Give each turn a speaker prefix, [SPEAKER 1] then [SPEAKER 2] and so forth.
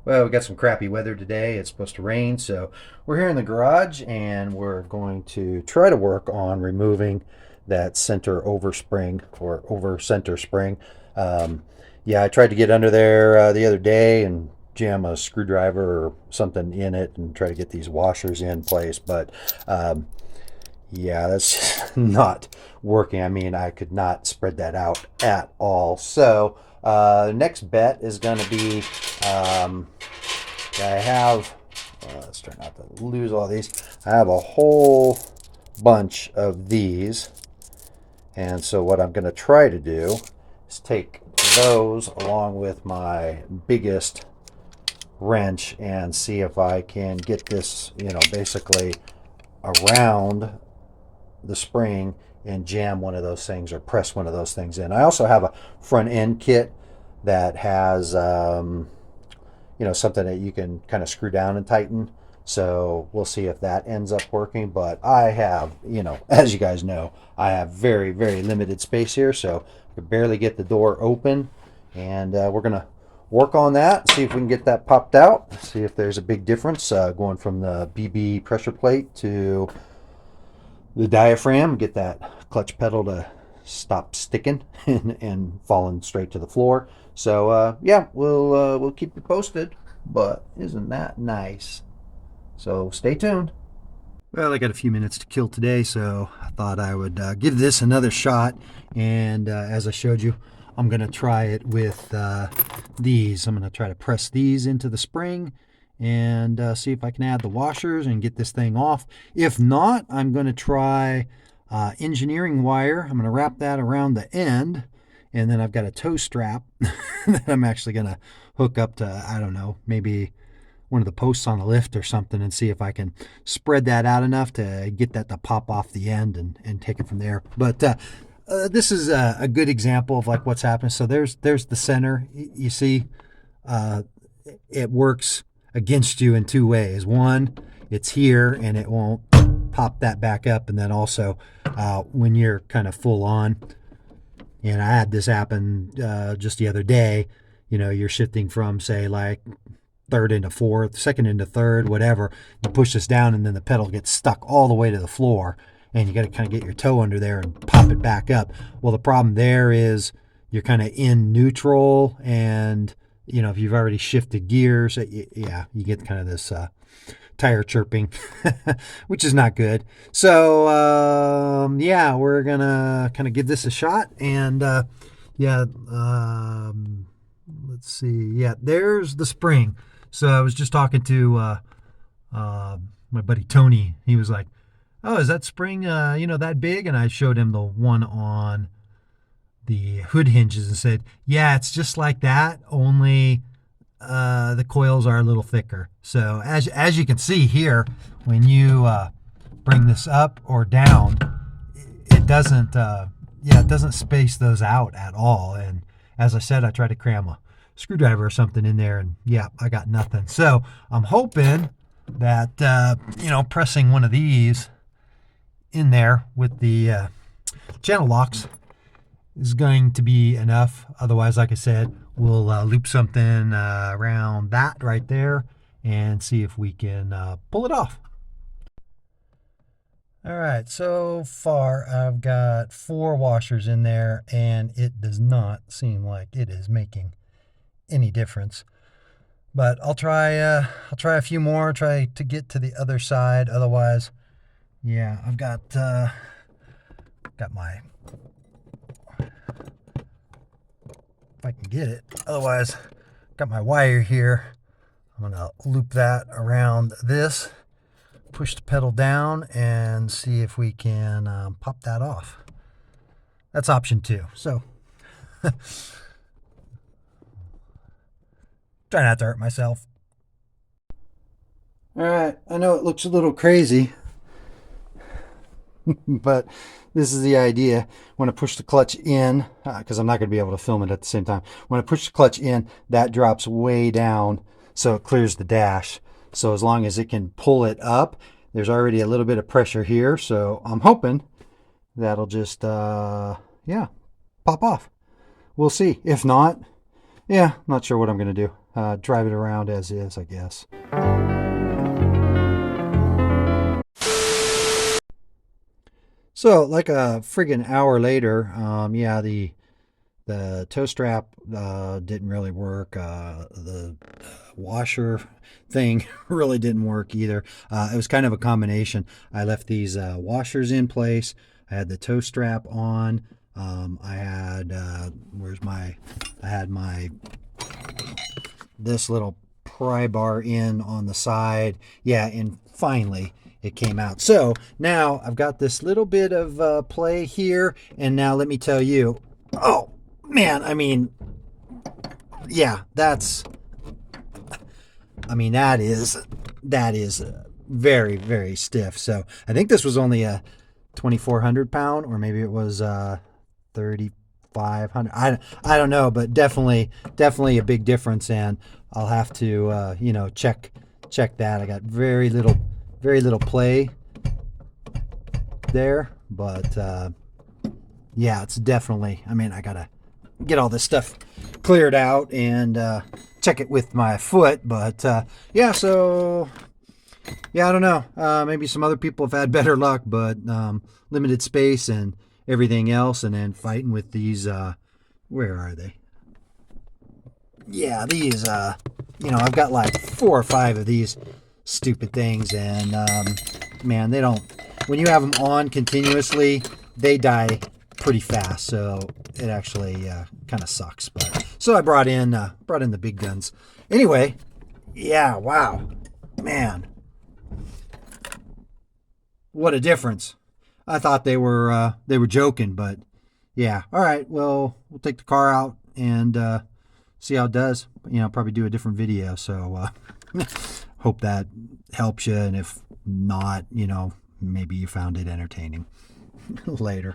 [SPEAKER 1] Well, we got some crappy weather today. It's supposed to rain, so we're here in the garage and we're going to try to work on removing that center overspring or over center spring. Um, yeah, I tried to get under there the other day and jam a screwdriver or something in it and try to get these washers in place, but um, yeah, that's not working. I mean, I could not spread that out at all. So, next bet is going to be um, I have, let's try not to lose all these. I have a whole bunch of these. And so, what I'm going to try to do is take those along with my biggest wrench and see if I can get this, basically around the spring and jam one of those things or press one of those things in. I also have a front end kit that has something that you can kind of screw down and tighten. So we'll see if that ends up working. But I have, as you guys know, I have very, very limited space here. So I could barely get the door open. And we're going to work on that, see if we can get that popped out, see if there's a big difference going from the BB pressure plate to the diaphragm, get that clutch pedal to stop sticking and falling straight to the floor. So yeah, we'll keep you posted. But isn't that nice? So stay tuned. Well, I got a few minutes to kill today, so I thought I would give this another shot. And as I showed you, I'm going to try it with these. I'm going to try to press these into the spring and see if I can add the washers and get this thing off. If not, I'm going to try engineering wire. I'm going to wrap that around the end, and then I've got a toe strap that I'm actually going to hook up to, I don't know, maybe one of the posts on the lift or something, and see if I can spread that out enough to get that to pop off the end and take it from there. But this is a good example of like what's happening. So there's the center. You see, it works against you in two ways. One, it's here and it won't pop that back up, and then also when you're kind of full on. And I had this happen just the other day. You're shifting from, say, like third into fourth, second into third, whatever. You push this down and then the pedal gets stuck all the way to the floor, and you got to kind of get your toe under there and pop it back up. Well, the problem there is you're kind of in neutral, and if you've already shifted gears, yeah, you get kind of this tire chirping, which is not good. So yeah, we're gonna kind of give this a shot, and yeah, let's see. Yeah, there's the spring. So I was just talking to my buddy Tony. He was like, "Oh, is that spring that big?" And I showed him the one on the hood hinges and said, "Yeah, it's just like that, only the coils are a little thicker." So as you can see here, when you bring this up or down, it doesn't it doesn't space those out at all. And as I said, I tried to cram a screwdriver or something in there, and yeah, I got nothing. So I'm hoping that pressing one of these in there with the channel locks is going to be enough. Otherwise, like I said, we'll loop something around that right there and see if we can pull it off. All right, so far I've got 4 washers in there, and it does not seem like it is making any difference. But I'll try a few more, try to get to the other side. Otherwise, yeah, I've got my, if I can get it. Otherwise, got my wire here. I'm gonna loop that around this, push the pedal down, and see if we can pop that off. That's option 2. So try not to hurt myself. All right, I know it looks a little crazy, but this is the idea. When I push the clutch in, because I'm not going to be able to film it at the same time. When I push the clutch in, that drops way down, so it clears the dash. So as long as it can pull it up, there's already a little bit of pressure here. So I'm hoping that'll just, yeah, pop off. We'll see. If not, yeah, not sure what I'm going to do. drive it around as is, I guess. So like a friggin' hour later, yeah, the toe strap didn't really work. The washer thing really didn't work either. It was kind of a combination. I left these washers in place. I had the toe strap on. I had I had my this little pry bar in on the side. Yeah, and finally it came out. So now I've got this little bit of play here, and now let me tell you, oh man, I mean, yeah, that is very, very stiff. So I think this was only a 2,400 pound, or maybe it was 3,500. I don't know, but definitely a big difference, and I'll have to check that. I got very little play there, but yeah, it's definitely. I mean, I gotta get all this stuff cleared out and check it with my foot, but yeah. So yeah, I don't know. Maybe some other people have had better luck, but limited space and everything else, and then fighting with these. Where are they? Yeah, these. I've got like 4 or 5 of these stupid things, and man, they don't. When you have them on continuously, they die pretty fast. So it actually kind of sucks. But so I brought in the big guns. Anyway, yeah, wow, man, what a difference. I thought they were joking, but yeah. All right, well, we'll take the car out and see how it does. Probably do a different video. So hope that helps you, and if not, maybe you found it entertaining. Later.